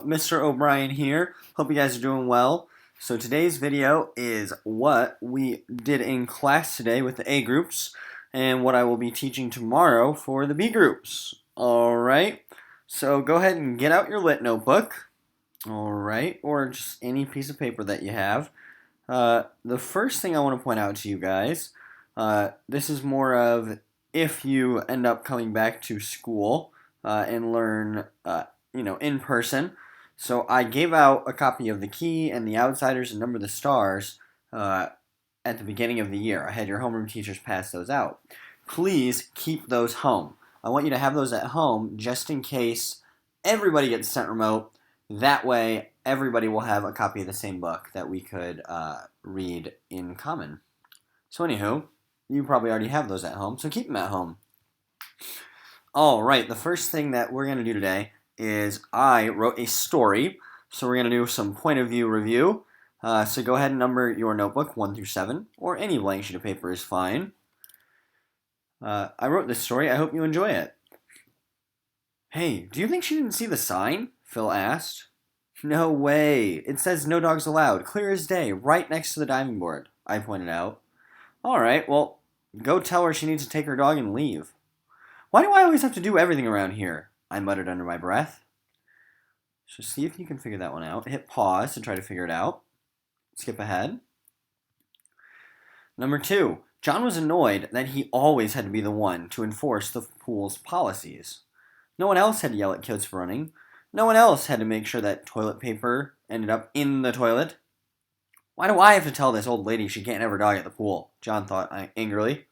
Mr. O'Brien here. Hope you guys are doing well. So today's video is what we did in class today with the A groups and what I will be teaching tomorrow for the B groups. Alright, so go ahead and get out your lit notebook. Alright, or just any piece of paper that you have. The first thing I want to point out to you guys, this is more of if you end up coming back to school and learn in person. So I gave out a copy of The Key and The Outsiders and Number the Stars at the beginning of the year. I had your homeroom teachers pass those out. Please keep those home. I want you to have those at home just in case everybody gets sent remote. That way, everybody will have a copy of the same book that we could read in common. So anywho, you probably already have those at home, so keep them at home. Alright, the first thing that we're going to do today is I wrote a story, so we're going to do some point of view review. So go ahead and number your notebook 1 through 7, or any blank sheet of paper is fine. I wrote this story, I hope you enjoy it. Hey, do you think she didn't see the sign? Phil asked. No way, it says no dogs allowed, clear as day, right next to the diving board, I pointed out. Alright, well, go tell her she needs to take her dog and leave. Why do I always have to do everything around here? I muttered under my breath. So see if you can figure that one out. Hit pause to try to figure it out. Skip ahead. Number 2. John was annoyed that he always had to be the one to enforce the pool's policies. No one else had to yell at kids for running. No one else had to make sure that toilet paper ended up in the toilet. Why do I have to tell this old lady she can't have her dog at the pool? John thought angrily.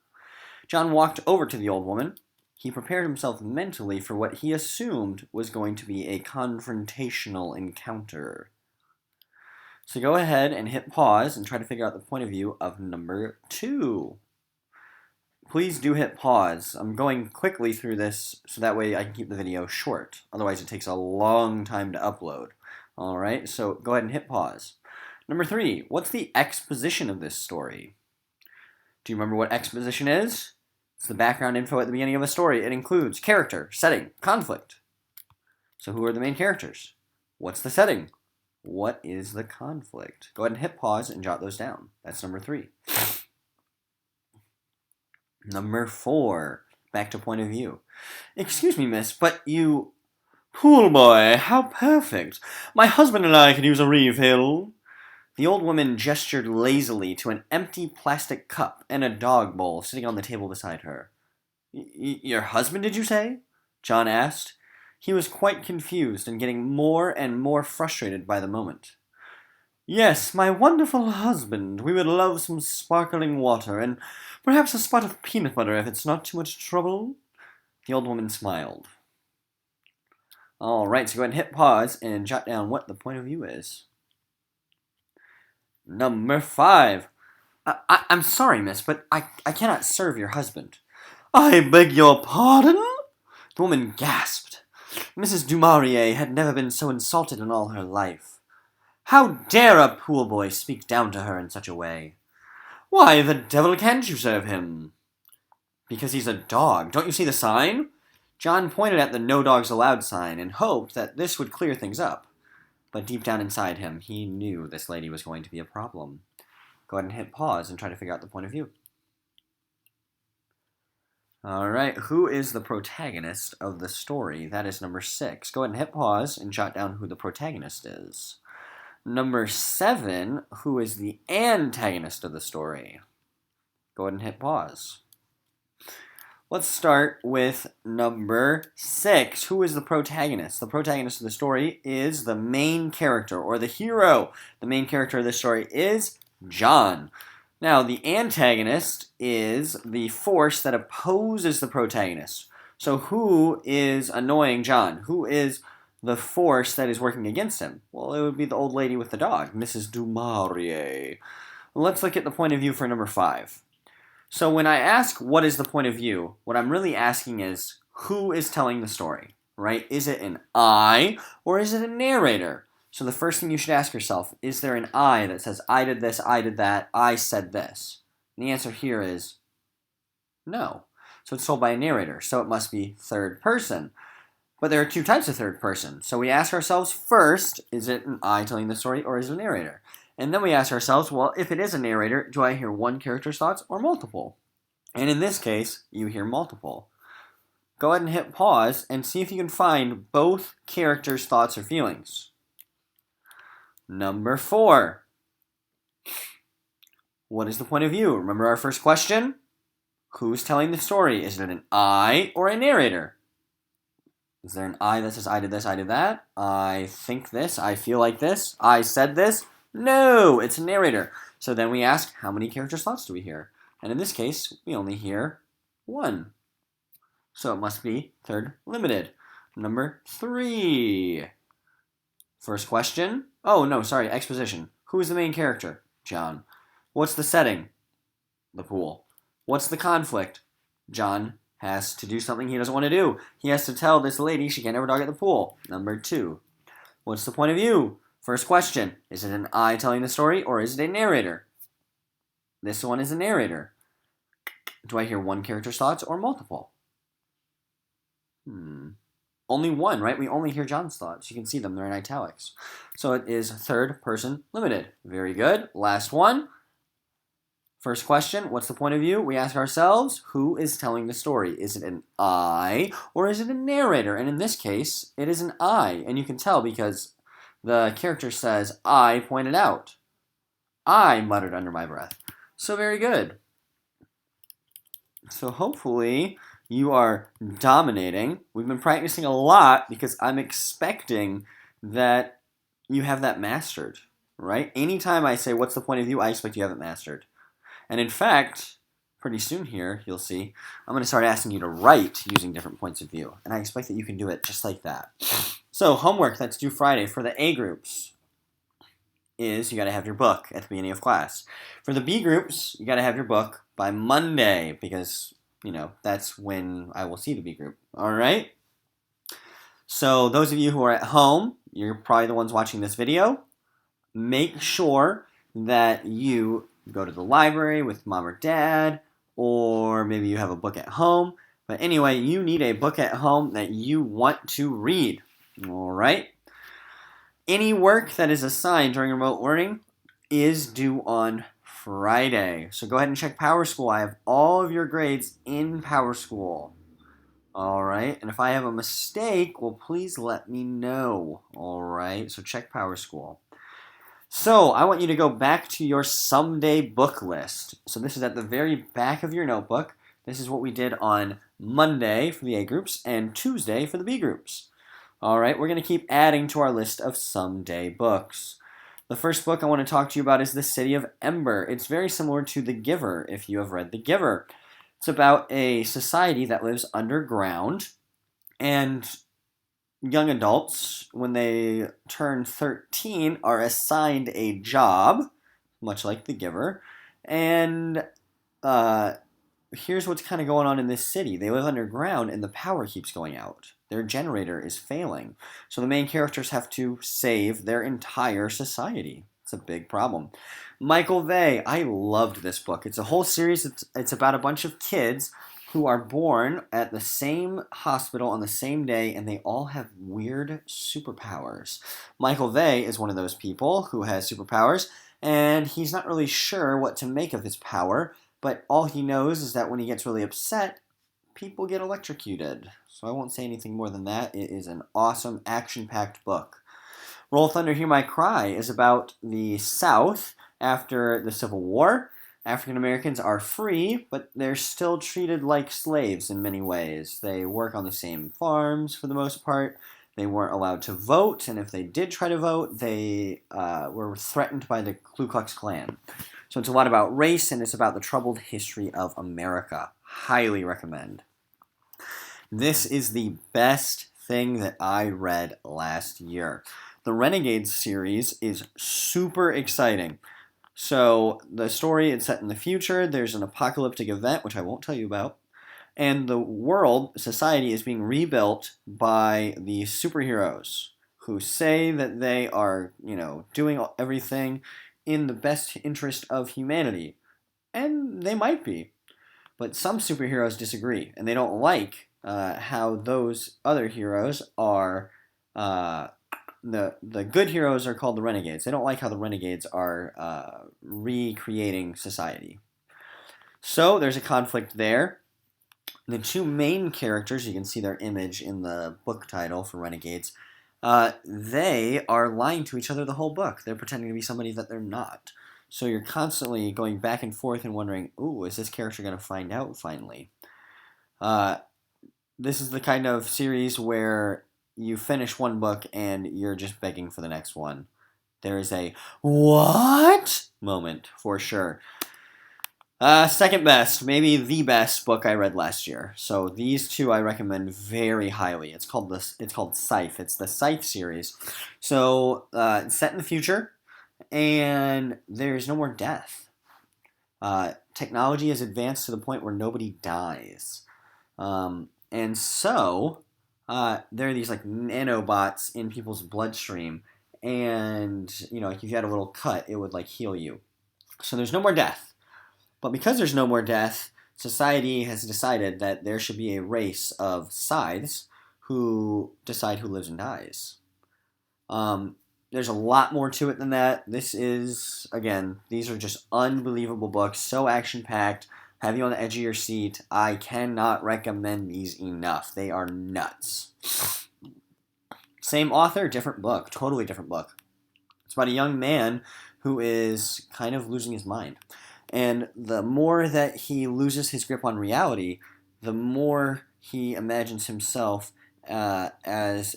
John walked over to the old woman. He prepared himself mentally for what he assumed was going to be a confrontational encounter. So go ahead and hit pause and try to figure out the point of view of number 2. Please do hit pause. I'm going quickly through this so that way I can keep the video short. Otherwise it takes a long time to upload. Alright, so go ahead and hit pause. Number 3, what's the exposition of this story? Do you remember what exposition is? It's the background info at the beginning of a story. It includes character, setting, conflict. So who are the main characters? What's the setting? What is the conflict? Go ahead and hit pause and jot those down. That's number 3. Number 4. Back to point of view. Excuse me, miss, but you... Pool boy, how perfect. My husband and I could use a refill. The old woman gestured lazily to an empty plastic cup and a dog bowl sitting on the table beside her. Your husband, did you say? John asked. He was quite confused and getting more and more frustrated by the moment. Yes, my wonderful husband. We would love some sparkling water and perhaps a spot of peanut butter if it's not too much trouble. The old woman smiled. All right, so go ahead and hit pause and jot down what the point of view is. Number 5. I'm sorry, miss, but I cannot serve your husband. I beg your pardon? The woman gasped. Mrs. Dumaurier had never been so insulted in all her life. How dare a pool boy speak down to her in such a way? Why the devil can't you serve him? Because he's a dog. Don't you see the sign? John pointed at the no dogs allowed sign and hoped that this would clear things up. But deep down inside him, he knew this lady was going to be a problem. Go ahead and hit pause and try to figure out the point of view. Alright, who is the protagonist of the story? That is number 6. Go ahead and hit pause and jot down who the protagonist is. Number 7, who is the antagonist of the story? Go ahead and hit pause. Let's start with number 6. Who is the protagonist? The protagonist of the story is the main character, or the hero. The main character of the story is John. Now, the antagonist is the force that opposes the protagonist. So who is annoying John? Who is the force that is working against him? Well, it would be the old lady with the dog, Mrs. Dumaurier. Let's look at the point of view for number 5. So when I ask what is the point of view, what I'm really asking is who is telling the story, right? Is it an I or is it a narrator? So the first thing you should ask yourself, is there an I that says I did this, I did that, I said this? And the answer here is no. So it's told by a narrator, so it must be third person. But there are two types of third person. So we ask ourselves first, is it an I telling the story or is it a narrator? And then we ask ourselves, well, if it is a narrator, do I hear one character's thoughts or multiple? And in this case, you hear multiple. Go ahead and hit pause and see if you can find both characters' thoughts or feelings. Number 4. What is the point of view? Remember our first question? Who's telling the story? Is it an I or a narrator? Is there an I that says, I did this, I did that? I think this, I feel like this, I said this? No, it's a narrator. So then we ask, how many characters' thoughts do we hear? And in this case, we only hear 1. So it must be third limited. Number 3. First question. Oh, no, sorry, exposition. Who is the main character? John. What's the setting? The pool. What's the conflict? John has to do something he doesn't want to do. He has to tell this lady she can't have her dog at the pool. Number 2. What's the point of view? First question. Is it an I telling the story or is it a narrator? This one is a narrator. Do I hear one character's thoughts or multiple? Only one, right? We only hear John's thoughts. You can see them. They're in italics. So it is third person limited. Very good. Last one. First question, what's the point of view? We ask ourselves, who is telling the story? Is it an I or is it a narrator? And in this case, it is an I. And you can tell because the character says, I pointed out. I muttered under my breath. So very good. So hopefully you are dominating. We've been practicing a lot because I'm expecting that you have that mastered, right? Anytime I say, what's the point of view? I expect you have it mastered. And in fact, pretty soon here, you'll see, I'm going to start asking you to write using different points of view. And I expect that you can do it just like that. So homework that's due Friday for the A groups is you got to have your book at the beginning of class. For the B groups, you got to have your book by Monday because, that's when I will see the B group. All right? So those of you who are at home, you're probably the ones watching this video. Make sure that you go to the library with mom or dad, or maybe you have a book at home. But anyway, you need a book at home that you want to read. All right? Any work that is assigned during remote learning is due on Friday. So go ahead and check Power School. I have all of your grades in Power School. All right? And if I have a mistake, well, please let me know. All right? So check Power School. So I want you to go back to your someday book list. So this is at the very back of your notebook. This is what we did on Monday for the A groups and Tuesday for the B groups. All right, we're going to keep adding to our list of someday books. The first book I want to talk to you about is The City of Ember. It's very similar to The Giver, if you have read The Giver. It's about a society that lives underground, and young adults, when they turn 13, are assigned a job, much like The Giver. And here's what's kind of going on in this city. They live underground and the power keeps going out. Their generator is failing. So the main characters have to save their entire society. It's a big problem. Michael Vey, I loved this book. It's a whole series. It's about a bunch of kids who are born at the same hospital on the same day, and they all have weird superpowers. Michael Vey is one of those people who has superpowers, and he's not really sure what to make of his power, but all he knows is that when he gets really upset, people get electrocuted. So I won't say anything more than that. It is an awesome, action-packed book. Roll Thunder, Hear My Cry is about the South after the Civil War. African Americans are free, but they're still treated like slaves in many ways. They work on the same farms for the most part. They weren't allowed to vote, and if they did try to vote, they were threatened by the Ku Klux Klan. So it's a lot about race, and it's about the troubled history of America. Highly recommend. This is the best thing that I read last year. The Renegades series is super exciting. So the story is set in the future. There's an apocalyptic event, which I won't tell you about. And the world, society, is being rebuilt by the superheroes who say that they are, doing everything in the best interest of humanity. And they might be. But some superheroes disagree, and they don't like how those other heroes are the good heroes are called the renegades. They don't like how the renegades are recreating society. So there's a conflict there. The two main characters, you can see their image in the book title for Renegades, they are lying to each other the whole book. They're pretending to be somebody that they're not. So you're constantly going back and forth and wondering, ooh, is this character going to find out finally? This is the kind of series where you finish one book and you're just begging for the next one. There is a what moment for sure. Second best, maybe the best book I read last year. So these two I recommend very highly. It's called Scythe. It's the Scythe series. So it's set in the future, and there's no more death. Technology has advanced to the point where nobody dies, and so there are these like nanobots in people's bloodstream, and like if you had a little cut, it would like heal you. So there's no more death. But because there's no more death, society has decided that there should be a race of scythes who decide who lives and dies. There's a lot more to it than that. This is, again, these are just unbelievable books, so action-packed, have you on the edge of your seat. I cannot recommend these enough. They are nuts. Same author, different book, totally different book. It's about a young man who is kind of losing his mind. And the more that he loses his grip on reality, the more he imagines himself as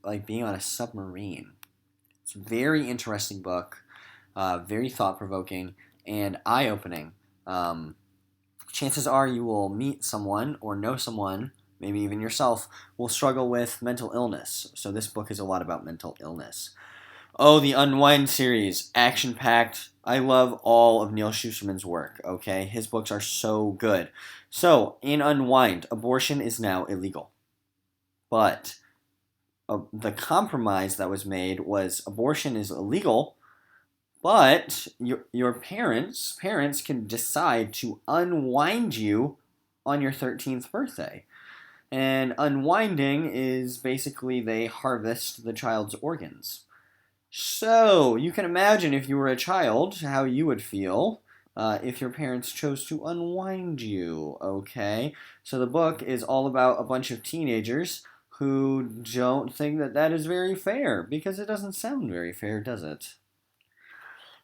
like being on a submarine. It's a very interesting book, very thought-provoking, and eye-opening. Chances are you will meet someone or know someone, maybe even yourself, will struggle with mental illness. So this book is a lot about mental illness. Oh, the Unwind series, action-packed. I love all of Neil Shusterman's work, okay? His books are so good. So, in Unwind, abortion is now illegal. But the compromise that was made was abortion is illegal, but your parents can decide to unwind you on your 13th birthday. And unwinding is basically they harvest the child's organs. So, you can imagine if you were a child, how you would feel if your parents chose to unwind you, okay? So the book is all about a bunch of teenagers who don't think that that is very fair, because it doesn't sound very fair, does it?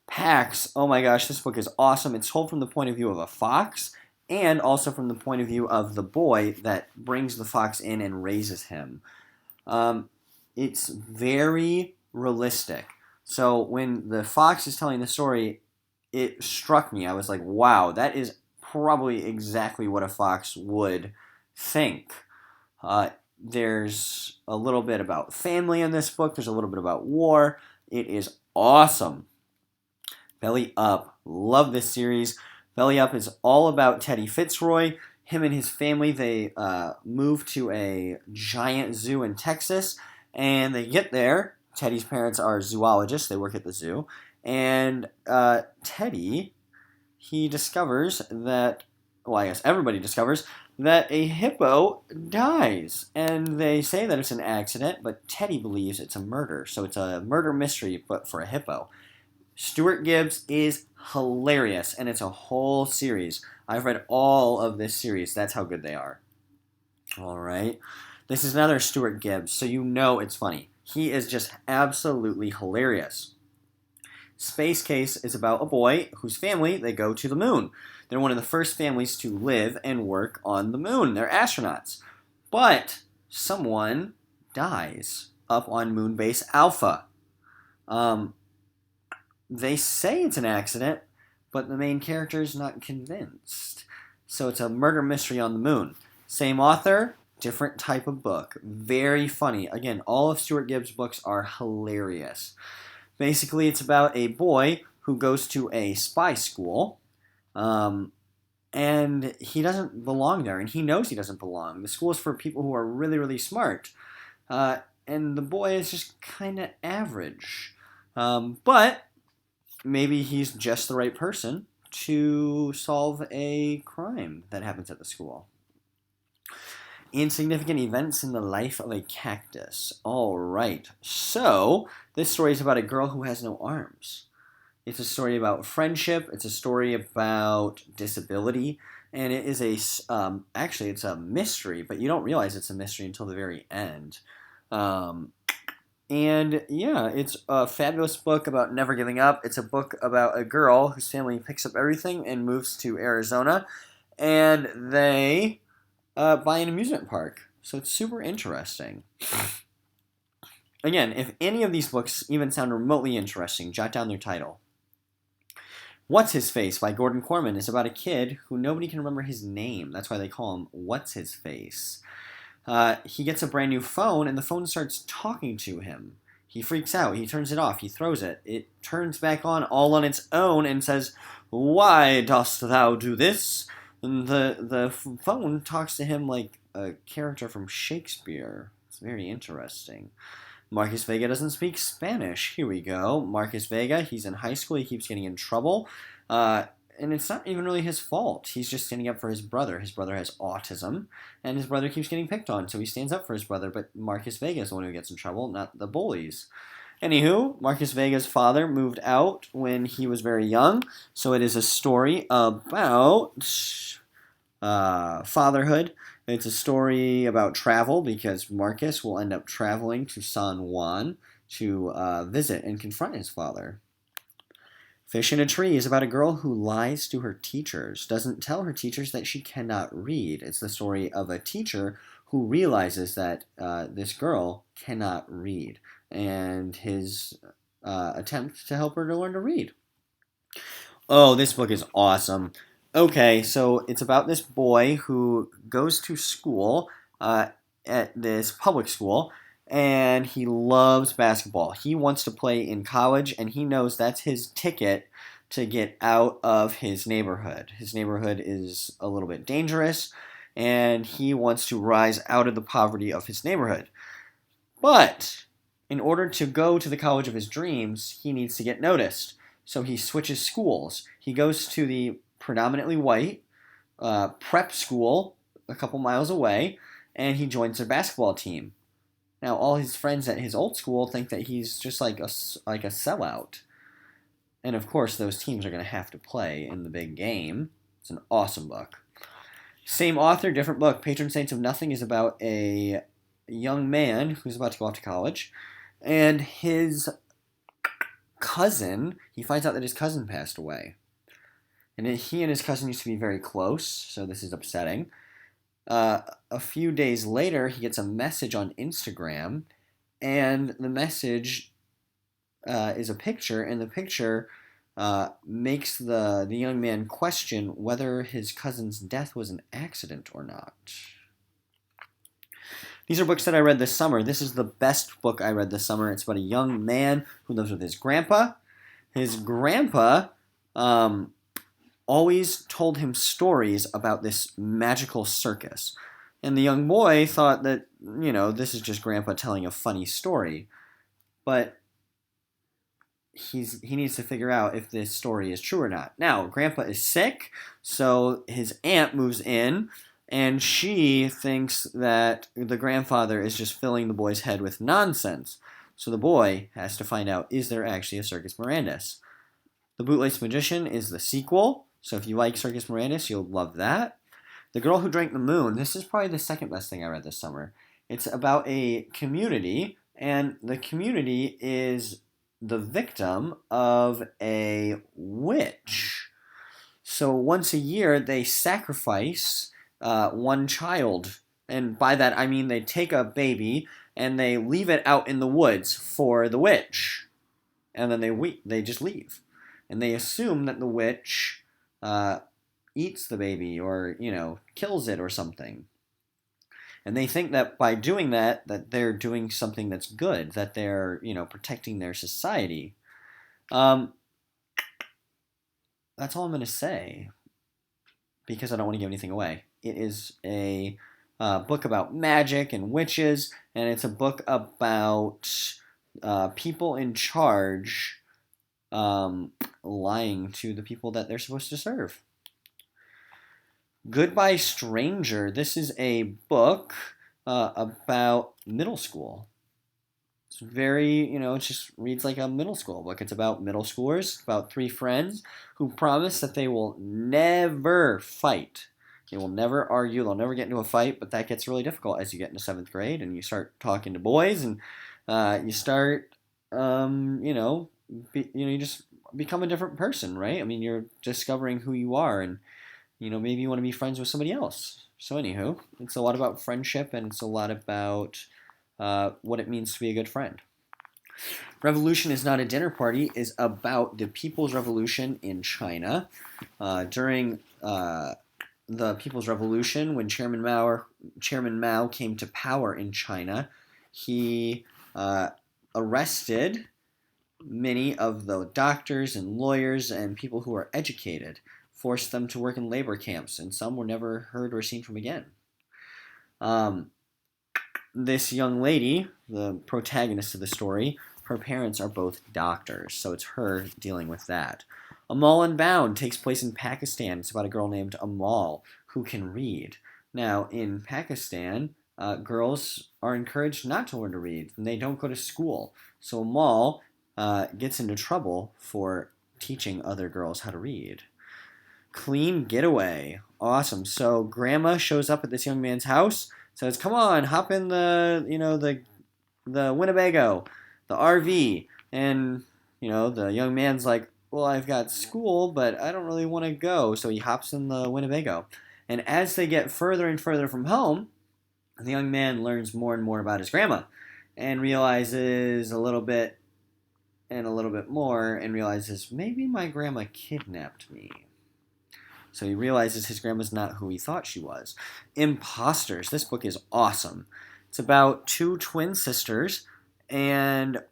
Pax, oh my gosh, this book is awesome. It's told from the point of view of a fox, and also from the point of view of the boy that brings the fox in and raises him. It's very realistic. So when the fox is telling the story, it struck me. I was like, wow, that is probably exactly what a fox would think. There's a little bit about family in this book. There's a little bit about war. It is awesome. Belly Up. Love this series. Belly Up is all about Teddy Fitzroy. Him and his family, they move to a giant zoo in Texas, and they get there. Teddy's parents are zoologists. They work at the zoo. And Teddy, he discovers that, well, I guess everybody discovers, that a hippo dies. And they say that it's an accident, but Teddy believes it's a murder. So it's a murder mystery, but for a hippo. Stuart Gibbs is hilarious, and it's a whole series. I've read all of this series. That's how good they are. All right. This is another Stuart Gibbs, so you know it's funny. He is just absolutely hilarious. Space Case is about a boy whose family, they go to the moon. They're one of the first families to live and work on the moon. They're astronauts. But someone dies up on Moonbase Alpha. They say it's an accident, but the main character is not convinced. So it's a murder mystery on the moon. Same author, different type of book. Very funny. Again, all of Stuart Gibbs' books are hilarious. Basically, it's about a boy who goes to a spy school, and he doesn't belong there, and he knows he doesn't belong. The school is for people who are really, really smart, and the boy is just kind of average. But maybe he's just the right person to solve a crime that happens at the school. Insignificant events in the life of a cactus. All right. So, this story is about a girl who has no arms. It's a story about friendship. It's a story about disability. And it is actually, it's a mystery, but you don't realize it's a mystery until the very end. And yeah, it's a fabulous book about never giving up. It's a book about a girl whose family picks up everything and moves to Arizona. And they buy an amusement park. So it's super interesting. Again, if any of these books even sound remotely interesting, jot down their title. What's His Face by Gordon Corman is about a kid who nobody can remember his name. That's why they call him What's His Face. He gets a brand new phone, and the phone starts talking to him. He freaks out. He turns it off. He throws it. It turns back on all on its own and says, "Why dost thou do this?" And the phone talks to him like a character from Shakespeare. It's very interesting. Marcus Vega doesn't speak Spanish. Here we go. Marcus Vega, he's in high school. He keeps getting in trouble. And it's not even really his fault. He's just standing up for his brother. His brother has autism, and his brother keeps getting picked on, so he stands up for his brother. But Marcus Vega is the one who gets in trouble, not the bullies. Anywho, Marcus Vega's father moved out when he was very young, so it is a story about fatherhood. It's a story about travel because Marcus will end up traveling to San Juan to visit and confront his father. Fish in a Tree is about a girl who lies to her teachers, doesn't tell her teachers that she cannot read. It's the story of a teacher who realizes that this girl cannot read, and his attempt to help her to learn to read. Oh, this book is awesome. Okay, so it's about this boy who goes to school at this public school, and he loves basketball. He wants to play in college, and he knows that's his ticket to get out of his neighborhood. His neighborhood is a little bit dangerous, and he wants to rise out of the poverty of his neighborhood. But in order to go to the college of his dreams, he needs to get noticed. So he switches schools. He goes to the predominantly white prep school a couple miles away, and he joins their basketball team. Now, all his friends at his old school think that he's just like a sellout. And of course, those teams are going to have to play in the big game. It's an awesome book. Same author, different book. Patron Saints of Nothing is about a young man who's about to go off to college, and his cousin, he finds out that his cousin passed away. And he and his cousin used to be very close, so this is upsetting. A few days later, he gets a message on Instagram, and the message is a picture, and the picture makes the young man question whether his cousin's death was an accident or not. These are books that I read this summer. This is the best book I read this summer. It's about a young man who lives with his grandpa. His grandpa always told him stories about this magical circus. And the young boy thought that, this is just Grandpa telling a funny story. But he needs to figure out if this story is true or not. Now, Grandpa is sick, so his aunt moves in, and she thinks that the grandfather is just filling the boy's head with nonsense. So the boy has to find out, is there actually a Circus Mirandus? The Bootlace Magician is the sequel. So if you like Circus Mirandus, you'll love that. The Girl Who Drank the Moon. This is probably the second best thing I read this summer. It's about a community, and the community is the victim of a witch. So once a year, they sacrifice one child. And by that, I mean they take a baby and they leave it out in the woods for the witch. And then they just leave. And they assume that the witch eats the baby or, kills it or something. And they think that by doing that they're doing something that's good, that they're, protecting their society. That's all I'm going to say, because I don't want to give anything away. It is a book about magic and witches, and it's a book about people in charge lying to the people that they're supposed to serve. Goodbye Stranger. This is a book about middle school. It's very, it just reads like a middle school book. It's about middle schoolers, about three friends who promise that they will never fight. They will never argue. They'll never get into a fight, but that gets really difficult as you get into 7th grade and you start talking to boys and you start, you just become a different person, right? I mean, you're discovering who you are and, maybe you want to be friends with somebody else. So anywho, it's a lot about friendship and it's a lot about what it means to be a good friend. Revolution is Not a Dinner Party is about the People's Revolution in China. During the People's Revolution, when Chairman Mao came to power in China, he arrested many of the doctors and lawyers and people who were educated, forced them to work in labor camps, and some were never heard or seen from again. This young lady, the protagonist of the story, her parents are both doctors, so it's her dealing with that. Amal Unbound takes place in Pakistan. It's about a girl named Amal who can read. Now, in Pakistan, girls are encouraged not to learn to read, and they don't go to school. So Amal gets into trouble for teaching other girls how to read. Clean Getaway. Awesome. So grandma shows up at this young man's house, says, "Come on, hop in the Winnebago, the RV." And, the young man's like, "Well, I've got school, but I don't really want to go." So he hops in the Winnebago. And as they get further and further from home, the young man learns more and more about his grandma and realizes a little bit and a little bit more and realizes maybe my grandma kidnapped me. So he realizes his grandma's not who he thought she was. Impostors. This book is awesome. It's about two twin sisters, and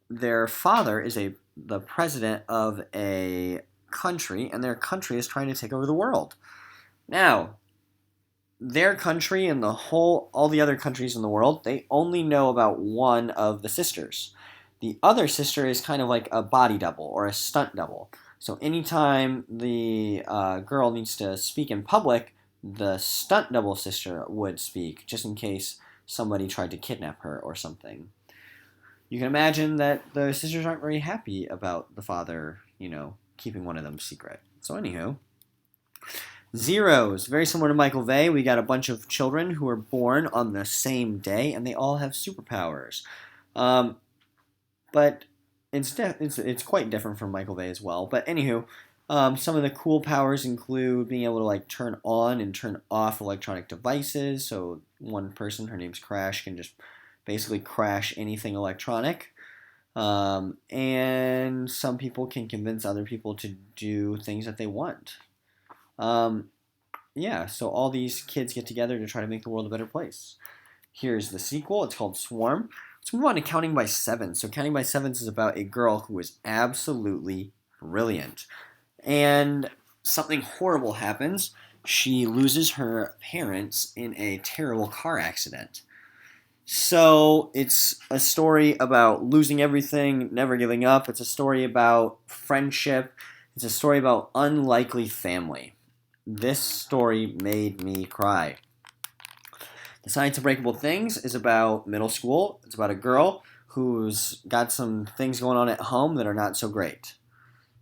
their father is the president of a country, and their country is trying to take over the world. Now, their country and all the other countries in the world, they only know about one of the sisters. The other sister is kind of like a body double or a stunt double. So anytime the girl needs to speak in public, the stunt double sister would speak, just in case somebody tried to kidnap her or something. You can imagine that the sisters aren't very happy about the father, keeping one of them secret. So anywho, Zeros, very similar to Michael Vey. We got a bunch of children who are born on the same day, and they all have superpowers. But it's quite different from Michael Vey as well. But anywho, some of the cool powers include being able to turn on and turn off electronic devices. So one person, her name's Crash, can just basically crash anything electronic. And some people can convince other people to do things that they want. So all these kids get together to try to make the world a better place. Here's the sequel. It's called Swarm. Let's move on to Counting by Sevens. So Counting by Sevens is about a girl who is absolutely brilliant. And something horrible happens. She loses her parents in a terrible car accident. So it's a story about losing everything, never giving up. It's a story about friendship. It's a story about unlikely family. This story made me cry. The Science of Breakable Things is about middle school. It's about a girl who's got some things going on at home that are not so great.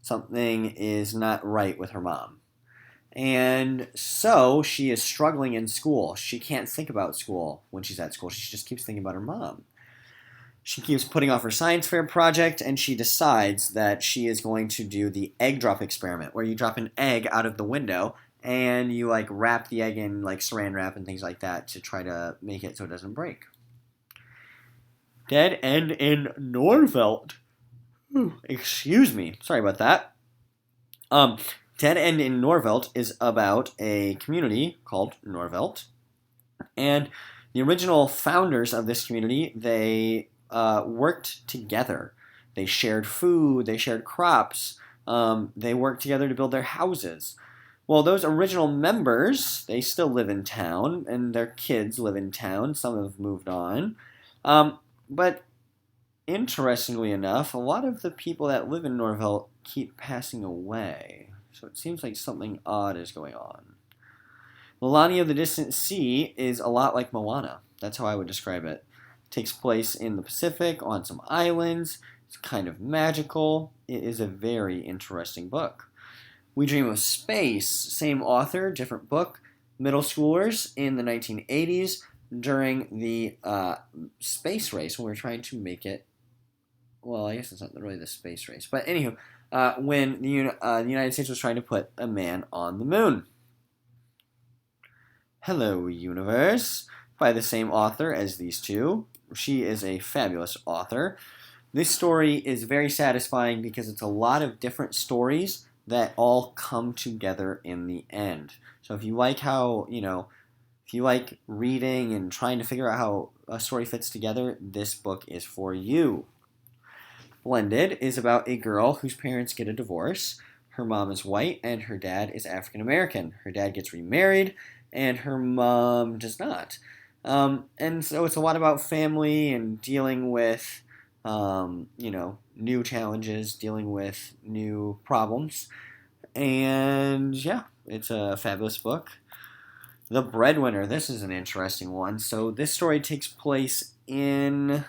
Something is not right with her mom. And so she is struggling in school. She can't think about school when she's at school. She just keeps thinking about her mom. She keeps putting off her science fair project, and she decides that she is going to do the egg drop experiment, where you drop an egg out of the window and you wrap the egg in saran wrap and things like that to try to make it so it doesn't break. Dead End in Norvelt. Excuse me. Sorry about that. Dead End in Norvelt is about a community called Norvelt. And the original founders of this community, they worked together. They shared food, they shared crops, they worked together to build their houses. Well, those original members, they still live in town, and their kids live in town. Some have moved on. But interestingly enough, a lot of the people that live in Norvelt keep passing away. So it seems like something odd is going on. Milani of the Distant Sea is a lot like Moana. That's how I would describe it. It takes place in the Pacific, on some islands. It's kind of magical. It is a very interesting book. We Dream of Space, same author, different book. Middle schoolers in the 1980s during the space race when we were trying to make it. Well, I guess it's not really the space race. But anywho, when the United States was trying to put a man on the moon. Hello, Universe, by the same author as these two. She is a fabulous author. This story is very satisfying because it's a lot of different stories that all come together in the end. So if you like how, if you like reading and trying to figure out how a story fits together, this book is for you. Blended is about a girl whose parents get a divorce. Her mom is white and her dad is African American. Her dad gets remarried and her mom does not. And so it's a lot about family and dealing with, new challenges, dealing with new problems. And yeah, it's a fabulous book. The Breadwinner. This is an interesting one. So this story takes place in...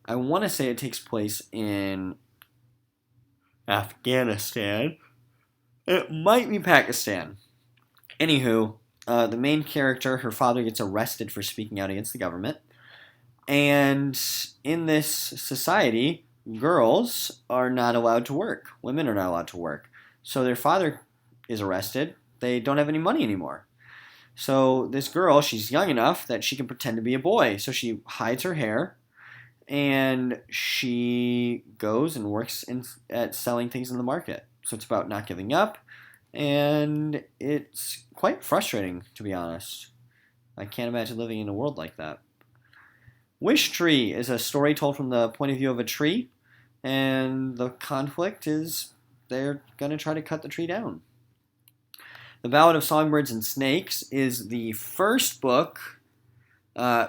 I want to say it takes place in Afghanistan. It might be Pakistan. Anywho, the main character, her father gets arrested for speaking out against the government. And in this society, girls are not allowed to work. Women are not allowed to work. So their father is arrested. They don't have any money anymore. So this girl, she's young enough that she can pretend to be a boy. So she hides her hair and she goes and works at selling things in the market. So it's about not giving up. And it's quite frustrating, to be honest. I can't imagine living in a world like that. Wish Tree is a story told from the point of view of a tree. And the conflict is they're going to try to cut the tree down. The Ballad of Songbirds and Snakes is the first book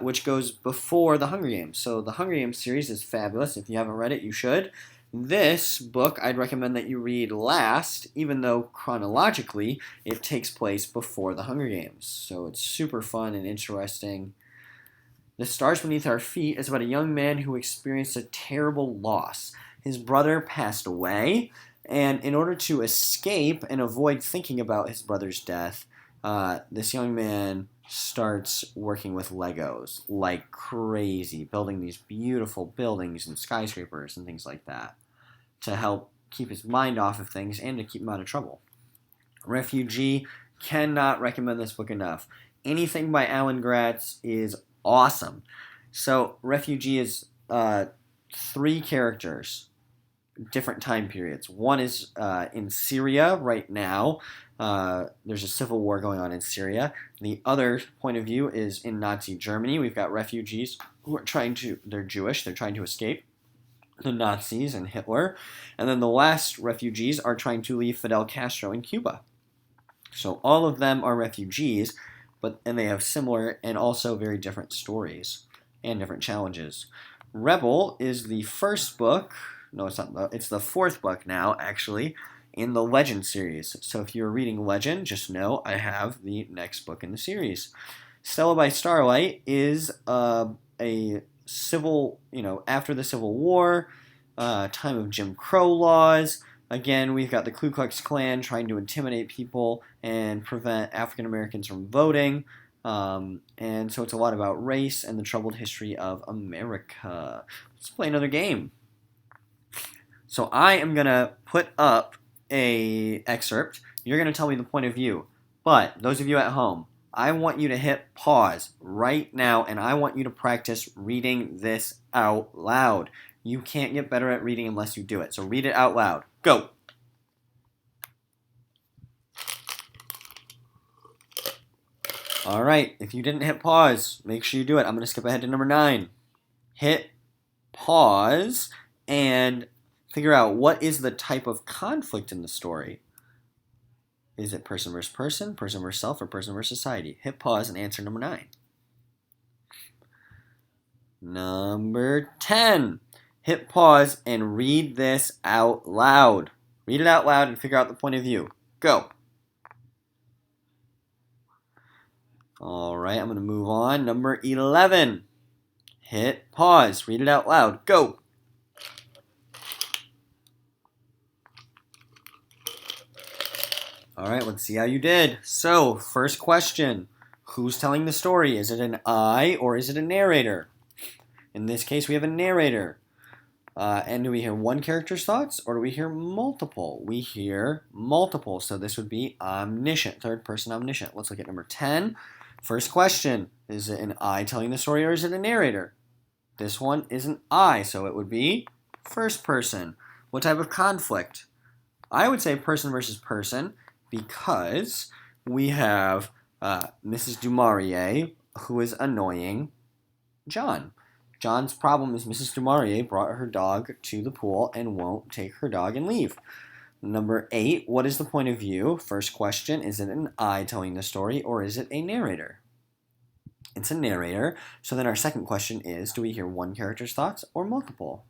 which goes before the Hunger Games. So the Hunger Games series is fabulous. If you haven't read it, you should. This book, I'd recommend that you read last, even though chronologically it takes place before the Hunger Games. So it's super fun and interesting. The Stars Beneath Our Feet is about a young man who experienced a terrible loss. His brother passed away, and in order to escape and avoid thinking about his brother's death, this young man starts working with Legos like crazy, building these beautiful buildings and skyscrapers and things like that to help keep his mind off of things and to keep him out of trouble. Refugee, cannot recommend this book enough. Anything by Alan Gratz is awesome. So Refugee is 3 characters, different time periods. One is in Syria right now. There's a civil war going on in Syria. The other point of view is in Nazi Germany. We've got refugees who are they're Jewish, they're trying to escape the Nazis and Hitler. And then the last refugees are trying to leave Fidel Castro in Cuba. So all of them are refugees, and they have similar and also very different stories and different challenges. Rebel is the first book. No, it's not. It's the 4th book now, actually, in the Legend series. So if you're reading Legend, just know I have the next book in the series. Stella by Starlight is a civil, after the Civil War, time of Jim Crow laws. Again, we've got the Ku Klux Klan trying to intimidate people and prevent African Americans from voting. And so it's a lot about race and the troubled history of America. Let's play another game. So I am going to put up a excerpt. You're going to tell me the point of view. But those of you at home, I want you to hit pause right now, and I want you to practice reading this out loud. You can't get better at reading unless you do it. So read it out loud. Go. All right. If you didn't hit pause, make sure you do it. I'm going to skip ahead to number 9. Hit pause and figure out what is the type of conflict in the story. Is it person versus person versus self, or person versus society? Hit pause and answer number 9. Number 10. Hit pause and read this out loud. Read it out loud and figure out the point of view. Go. All right, I'm going to move on. Number 11. Hit pause. Read it out loud. Go. All right, let's see how you did. So, first question. Who's telling the story? Is it an I or is it a narrator? In this case, we have a narrator. And do we hear one character's thoughts or do we hear multiple? We hear multiple. So this would be omniscient, third person omniscient. Let's look at number 10. First question. Is it an I telling the story or is it a narrator? This one is an I, so it would be first person. What type of conflict? I would say person versus person because we have Mrs. Du Maurier, who is annoying John. John's problem is Mrs. Du Maurier brought her dog to the pool and won't take her dog and leave. Number 8, what is the point of view? First question, is it an I telling the story or is it a narrator? It's a narrator. So then our second question is, do we hear one character's thoughts or multiple?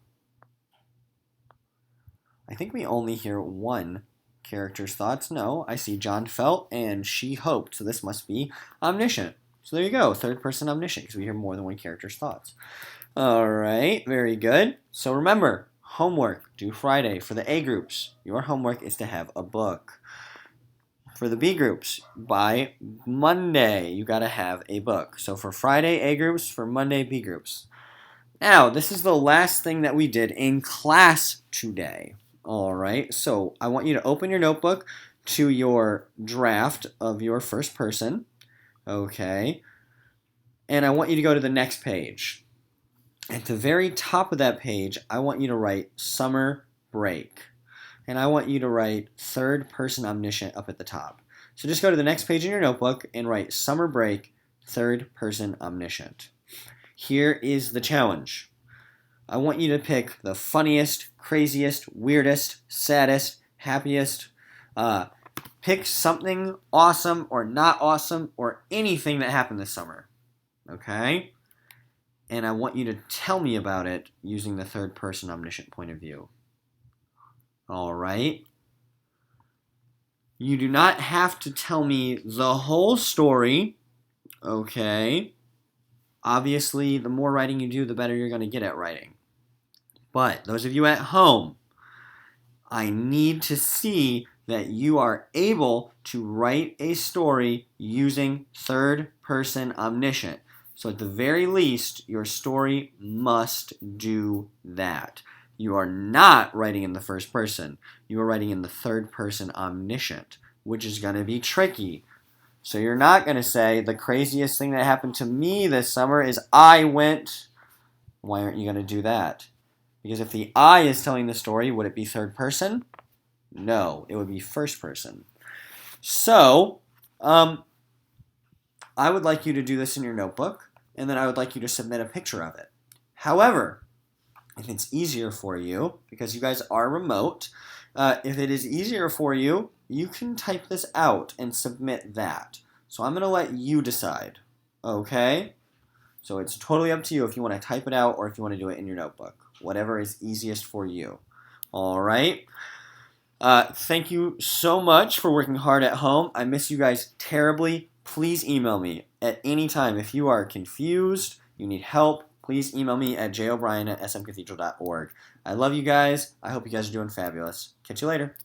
I think we only hear one character's thoughts. No, I see John felt and she hoped. So this must be omniscient. So there you go, third person omniscient, because we hear more than one character's thoughts. All right, very good. So remember, homework due Friday. For the A groups, your homework is to have a book. For the B groups, by Monday, you got to have a book. So for Friday, A groups, for Monday, B groups. Now, this is the last thing that we did in class today. All right, so I want you to open your notebook to your draft of your first person. Okay, and I want you to go to the next page. At the very top of that page, I want you to write summer break. And I want you to write third person omniscient up at the top. So just go to the next page in your notebook and write summer break, third person omniscient. Here is the challenge. I want you to pick the funniest, craziest, weirdest, saddest, happiest. Pick something awesome or not awesome or anything that happened this summer. Okay? And I want you to tell me about it using the third person omniscient point of view. All right? You do not have to tell me the whole story. Okay? Obviously, the more writing you do, the better you're going to get at writing. But those of you at home, I need to see that you are able to write a story using third person omniscient. So at the very least, your story must do that. You are not writing in the first person. You are writing in the third person omniscient, which is going to be tricky. So you're not going to say, the craziest thing that happened to me this summer is I went. Why aren't you going to do that? Because if the I is telling the story, would it be third person? No, it would be first person. So, I would like you to do this in your notebook, and then I would like you to submit a picture of it. However, if it's easier for you, because you guys are remote, if it is easier for you, you can type this out and submit that. So I'm going to let you decide, okay? So it's totally up to you if you want to type it out or if you want to do it in your notebook. Whatever is easiest for you. All right? Thank you so much for working hard at home. I miss you guys terribly. Please email me at any time. If you are confused, you need help, please email me at jobrien@smcathedral.org. I love you guys. I hope you guys are doing fabulous. Catch you later.